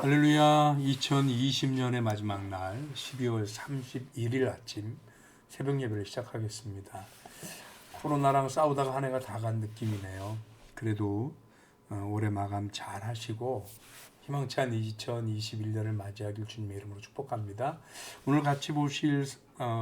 할렐루야. 2020년의 마지막 날 12월 31일 아침 새벽 예배를 시작하겠습니다. 코로나랑 싸우다가 한 해가 다 간 느낌이네요. 그래도 올해 마감 잘 하시고 희망찬 2021년을 맞이하길 주님의 이름으로 축복합니다. 오늘 같이 보실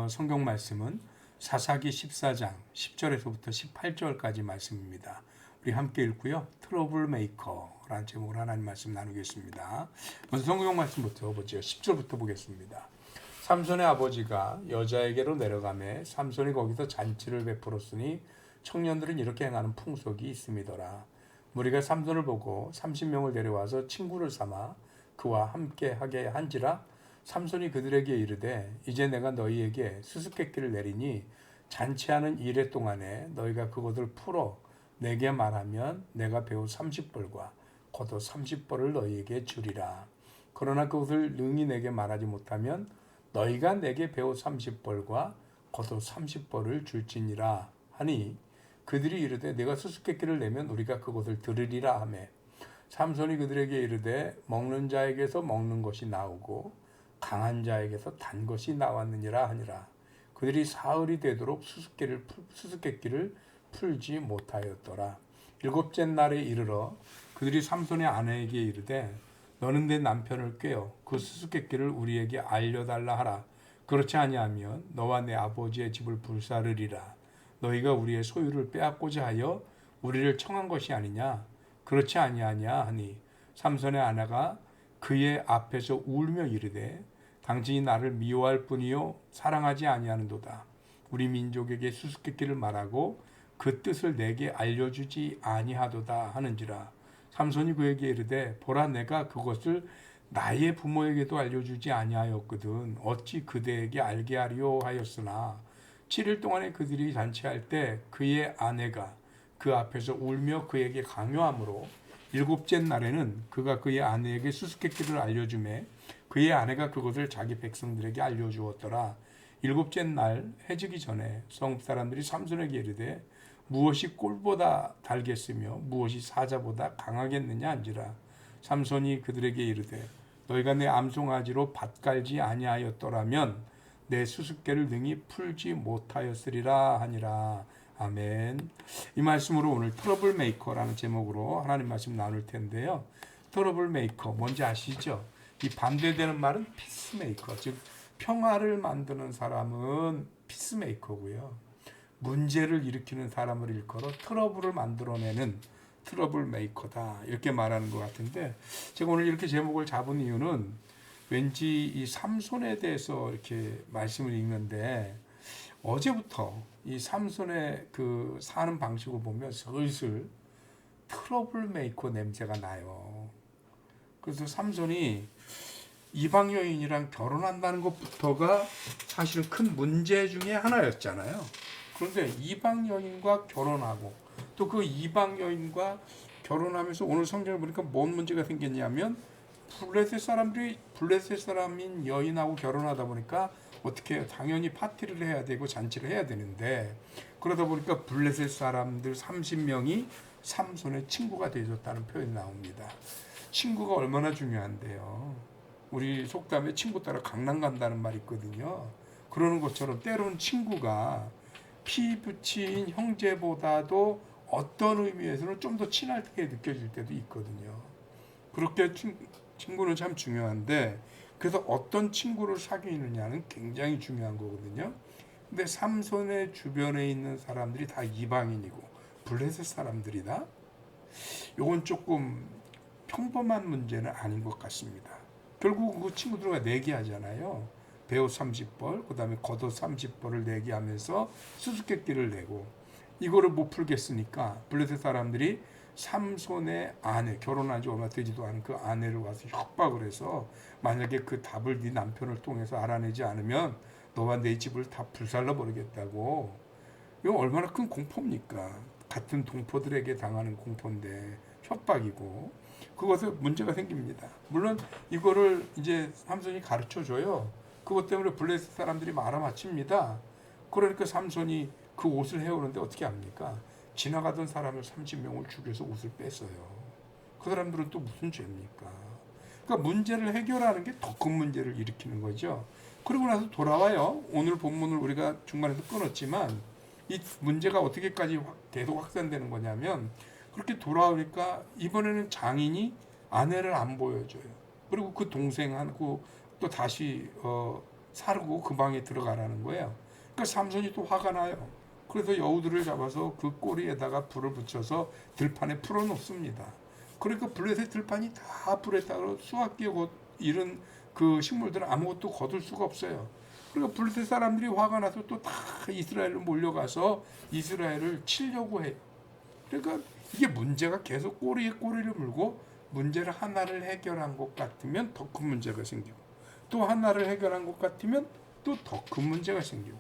성경 말씀은 사사기 14장 10절에서부터 18절까지 말씀입니다. 우리 함께 읽고요. 트러블 메이커라는 제목으로 하나님 말씀 나누겠습니다. 먼저 성경 말씀부터 보죠. 10절부터 보겠습니다. 삼손의 아버지가 여자에게로 내려가매 삼손이 거기서 잔치를 베풀었으니 청년들은 이렇게 행하는 풍속이 있음이더라. 무리가 삼손을 보고 30명을 데려와서 친구를 삼아 그와 함께 하게 한지라. 삼손이 그들에게 이르되 이제 내가 너희에게 수수께끼를 내리니 잔치하는 이래 동안에 너희가 그것을 풀어 내게 말하면 내가 배우 30벌과 겉옷 30벌을 너희에게 주리라. 그러나 그것을 능히 내게 말하지 못하면 너희가 내게 배우 30벌과 겉옷 30벌을 줄지니라 하니 그들이 이르되 내가 수수께끼를 내면 우리가 그것을 들으리라 하매 삼손이 그들에게 이르되 먹는 자에게서 먹는 것이 나오고 강한 자에게서 단 것이 나왔느니라 하니라. 그들이 사흘이 되도록 수수께끼를 풀지 못하였더라. 일곱째 날에 이르러 그들이 삼손의 아내에게 이르되 너는 내 남편을 꾀어 그 수수께끼를 우리에게 알려달라 하라. 그렇지 아니하면 너와 내 아버지의 집을 불사르리라. 너희가 우리의 소유를 빼앗고자 하여 우리를 청한 것이 아니냐. 그렇지 아니하냐 하니 삼손의 아내가 그의 앞에서 울며 이르되 당신이 나를 미워할 뿐이요 사랑하지 아니하는도다. 우리 민족에게 수수께끼를 말하고 그 뜻을 내게 알려주지 아니하도다 하는지라. 삼손이 그에게 이르되 보라 내가 그것을 나의 부모에게도 알려주지 아니하였거든 어찌 그대에게 알게 하리요 하였으나 7일 동안에 그들이 잔치할 때 그의 아내가 그 앞에서 울며 그에게 강요하므로 일곱째 날에는 그가 그의 아내에게 수수께끼를 알려주매 그의 아내가 그것을 자기 백성들에게 알려주었더라. 일곱째 날 해지기 전에 성읍 사람들이 삼손에게 이르되 무엇이 꼴보다 달겠으며 무엇이 사자보다 강하겠느냐 한지라. 삼손이 그들에게 이르되 너희가 내 암송아지로 밭 갈지 아니하였더라면 내 수수께를 능히 풀지 못하였으리라 하니라. 아멘. 이 말씀으로 오늘 트러블 메이커라는 제목으로 하나님 말씀 나눌 텐데요. 트러블 메이커 뭔지 아시죠? 이 반대되는 말은 피스메이커, 즉 평화를 만드는 사람은 피스메이커고요. 문제를 일으키는 사람을 일컬어 트러블을 만들어내는 트러블 메이커다 이렇게 말하는 것 같은데 제가 오늘 이렇게 제목을 잡은 이유는 왠지 이 삼손에 대해서 이렇게 말씀을 읽는데 어제부터 이 삼손의 그 사는 방식을 보면 슬슬 트러블 메이커 냄새가 나요. 그래서 삼손이 이방 여인이랑 결혼한다는 것부터가 사실은 큰 문제 중에 하나였잖아요. 그런데 이방 여인과 결혼하고 또 그 이방 여인과 결혼하면서 오늘 성경을 보니까 뭔 문제가 생겼냐면 블레셋 사람인 여인하고 결혼하다 보니까 어떻게 해요? 당연히 파티를 해야 되고 잔치를 해야 되는데 그러다 보니까 블레셋 사람들 30명이 삼손의 친구가 되어줬다는 표현이 나옵니다. 친구가 얼마나 중요한데요. 우리 속담에 친구 따라 강남 간다는 말이 있거든요. 그러는 것처럼 때로는 친구가 피 붙인 형제보다도 어떤 의미에서는 좀 더 친하게 느껴질 때도 있거든요. 그렇게 친구는 참 중요한데 그래서 어떤 친구를 사귀느냐는 굉장히 중요한 거거든요. 근데 삼손의 주변에 있는 사람들이 다 이방인이고 블레셋 사람들이다. 이건 조금 평범한 문제는 아닌 것 같습니다. 결국 그 친구들과 내기하잖아요. 배옷 30벌, 그 다음에 겉옷 30벌을 내기하면서 수수께끼를 내고 이거를 못 풀겠으니까 블레셋 사람들이 삼손의 아내, 결혼한 지 얼마 되지도 않은 그 아내를 와서 협박을 해서 만약에 그 답을 네 남편을 통해서 알아내지 않으면 너와 내 집을 다 불살라 버리겠다고. 이거 얼마나 큰 공포입니까? 같은 동포들에게 당하는 공포인데 협박이고 그것에 문제가 생깁니다. 물론 이거를 이제 삼손이 가르쳐줘요. 그것 때문에 블레셋 사람들이 말아맞힙니다. 그러니까 삼손이 그 옷을 해오는데 어떻게 합니까? 지나가던 사람을 30명을 죽여서 옷을 뺐어요. 그 사람들은 또 무슨 죄입니까? 그러니까 문제를 해결하는 게 더 큰 문제를 일으키는 거죠. 그러고 나서 돌아와요. 오늘 본문을 우리가 중간에서 끊었지만 이 문제가 어떻게까지 계속 확산되는 거냐면 그렇게 돌아오니까 이번에는 장인이 아내를 안 보여줘요. 그리고 그 동생하고 또 다시 사르고 그 방에 들어가라는 거예요. 그러니까 삼손이 또 화가 나요. 그래서 여우들을 잡아서 그 꼬리에다가 불을 붙여서 들판에 풀어놓습니다. 그러니까 블레셋 들판이 다 불에 따라 수확기에 이른 그 식물들은 아무것도 거둘 수가 없어요. 그러니까 블레셋 사람들이 화가 나서 또 다 이스라엘로 몰려가서 이스라엘을 치려고 해요. 그러니까 이게 문제가 계속 꼬리에 꼬리를 물고 문제를 하나를 해결한 것 같으면 더 큰 문제가 생기고 또 하나를 해결한 것 같으면 또 더 큰 문제가 생기고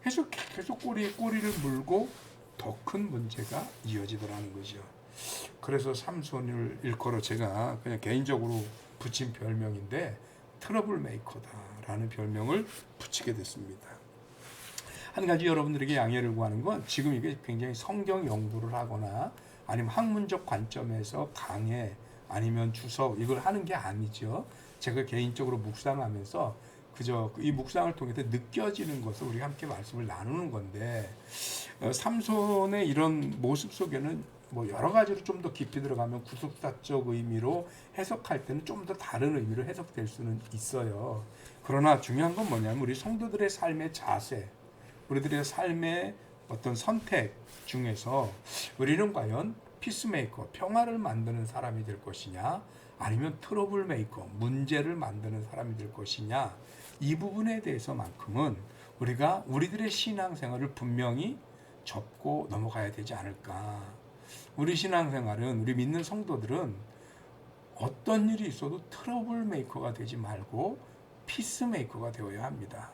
해서 계속 꼬리에 꼬리를 물고 더 큰 문제가 이어지더라는 거죠. 그래서 삼손을 일컬어 제가 그냥 개인적으로 붙인 별명인데 트러블 메이커다라는 별명을 붙이게 됐습니다. 한 가지 여러분들에게 양해를 구하는 건 지금 이게 굉장히 성경 연구를 하거나 아니면 학문적 관점에서 강해 아니면 주석 이걸 하는 게 아니죠. 제가 개인적으로 묵상하면서 그저 이 묵상을 통해서 느껴지는 것을 우리 함께 말씀을 나누는 건데 삼손의 이런 모습 속에는 뭐 여러 가지로 좀 더 깊이 들어가면 구속사적 의미로 해석할 때는 좀 더 다른 의미로 해석될 수는 있어요. 그러나 중요한 건 뭐냐면 우리 성도들의 삶의 자세, 우리들의 삶의 어떤 선택 중에서 우리는 과연 피스메이커, 평화를 만드는 사람이 될 것이냐 아니면 트러블 메이커, 문제를 만드는 사람이 될 것이냐 이 부분에 대해서만큼은 우리가 우리들의 신앙생활을 분명히 접고 넘어가야 되지 않을까. 우리 신앙생활은 우리 믿는 성도들은 어떤 일이 있어도 트러블 메이커가 되지 말고 피스 메이커가 되어야 합니다.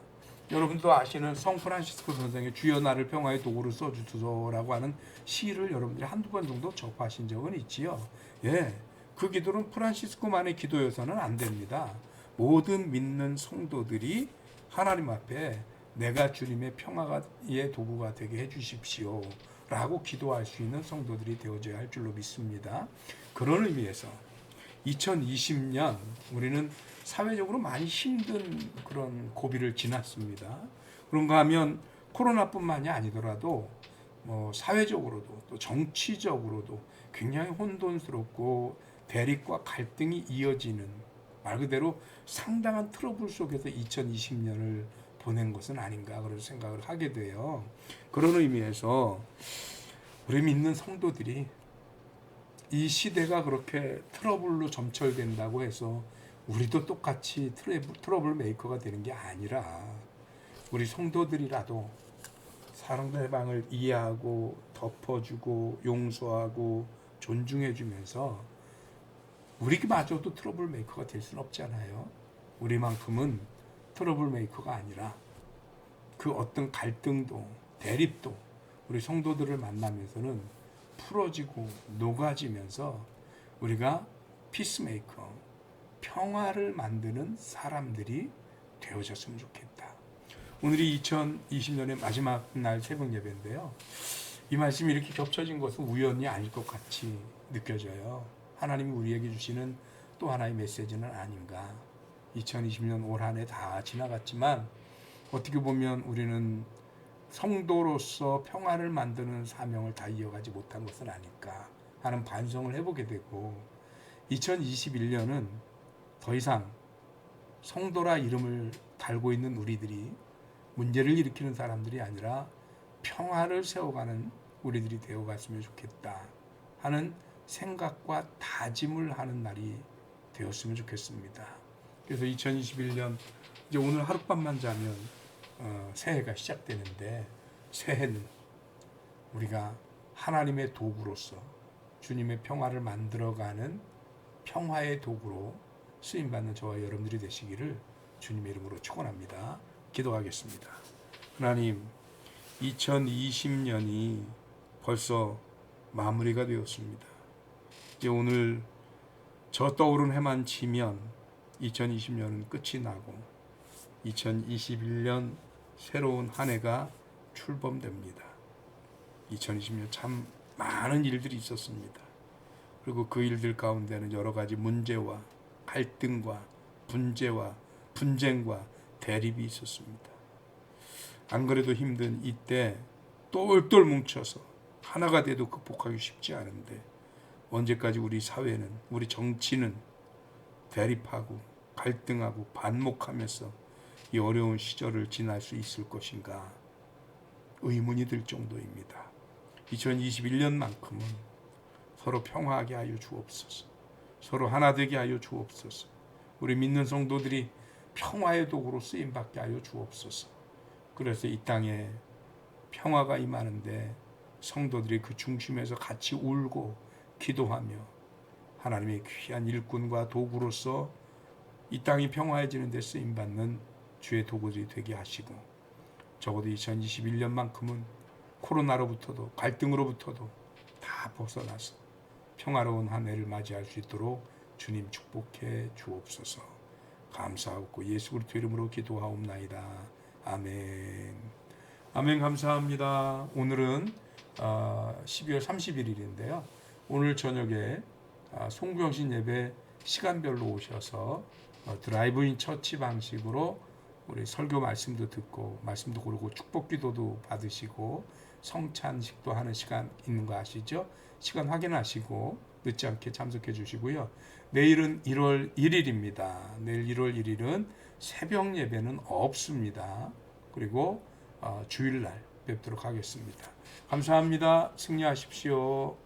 여러분도 아시는 성 프란시스코 선생의 주여 나를 평화의 도구로 써주소서라고 하는 시를 여러분들이 한두 번 정도 접하신 적은 있지요. 예, 그 기도는 프란시스코만의 기도여서는 안 됩니다. 모든 믿는 성도들이 하나님 앞에 내가 주님의 평화의 도구가 되게 해주십시오 라고 기도할 수 있는 성도들이 되어져야 할 줄로 믿습니다. 그런 의미에서 2020년 우리는 사회적으로 많이 힘든 그런 고비를 지났습니다. 그런가 하면 코로나뿐만이 아니더라도 뭐 사회적으로도 또 정치적으로도 굉장히 혼돈스럽고 대립과 갈등이 이어지는 말 그대로 상당한 트러블 속에서 2020년을 보낸 것은 아닌가 그런 생각을 하게 돼요. 그런 의미에서 우리 믿는 성도들이 이 시대가 그렇게 트러블로 점철된다고 해서 우리도 똑같이 트러블 메이커가 되는 게 아니라 우리 성도들이라도 상대방을 이해하고 덮어주고 용서하고 존중해주면서 우리마저도 트러블 메이커가 될 수는 없잖아요. 우리만큼은 트러블 메이커가 아니라 그 어떤 갈등도 대립도 우리 성도들을 만나면서는 풀어지고 녹아지면서 우리가 피스메이커, 평화를 만드는 사람들이 되어졌으면 좋겠다. 오늘이 2020년의 마지막 날 새벽 예배인데요. 이 말씀이 이렇게 겹쳐진 것은 우연이 아닐 것 같이 느껴져요. 하나님이 우리에게 주시는 또 하나의 메시지는 아닌가. 2020년 올 한 해 다 지나갔지만 어떻게 보면 우리는 성도로서 평화를 만드는 사명을 다 이어가지 못한 것은 아닐까 하는 반성을 해보게 되고 2021년은 더 이상 성도라 이름을 달고 있는 우리들이 문제를 일으키는 사람들이 아니라 평화를 세워가는 우리들이 되어갔으면 좋겠다 하는 생각과 다짐을 하는 날이 되었으면 좋겠습니다. 그래서 2021년 이제 오늘 하룻밤만 자면 새해가 시작되는데 새해는 우리가 하나님의 도구로서 주님의 평화를 만들어가는 평화의 도구로 쓰임받는 저와 여러분들이 되시기를 주님의 이름으로 축원합니다. 기도하겠습니다. 하나님, 2020년이 벌써 마무리가 되었습니다. 이제 오늘 저 떠오른 해만 치면 2020년은 끝이 나고 2021년 새로운 한 해가 출범됩니다. 2020년 참 많은 일들이 있었습니다. 그리고 그 일들 가운데는 여러 가지 문제와 갈등과 분재와 분쟁과 대립이 있었습니다. 안 그래도 힘든 이때 똘똘 뭉쳐서 하나가 돼도 극복하기 쉽지 않은데 언제까지 우리 사회는, 우리 정치는 대립하고 갈등하고 반목하면서 이 어려운 시절을 지날 수 있을 것인가 의문이 들 정도입니다. 2021년만큼은 서로 평화하게 하여 주옵소서. 서로 하나 되게 하여 주옵소서. 우리 믿는 성도들이 평화의 도구로 쓰임받게 하여 주옵소서. 그래서 이 땅에 평화가 임하는데 성도들이 그 중심에서 같이 울고 기도하며 하나님의 귀한 일꾼과 도구로서 이 땅이 평화해지는 데 쓰임받는 주의 도구들이 되게 하시고, 적어도 2021년만큼은 코로나로부터도 갈등으로부터도 다 벗어나서 평화로운 한 해를 맞이할 수 있도록 주님 축복해 주옵소서. 감사하고 예수 그리스도 이름으로 기도하옵나이다. 아멘. 아멘. 감사합니다. 오늘은 12월 31일인데요. 오늘 저녁에 송구영신 예배 시간별로 오셔서 드라이브인 처치 방식으로 우리 설교 말씀도 듣고 말씀도 고르고 축복 기도도 받으시고 성찬식도 하는 시간 있는 거 아시죠? 시간 확인하시고 늦지 않게 참석해 주시고요. 내일은 1월 1일입니다. 내일 1월 1일은 새벽 예배는 없습니다. 그리고 주일날 뵙도록 하겠습니다. 감사합니다. 승리하십시오.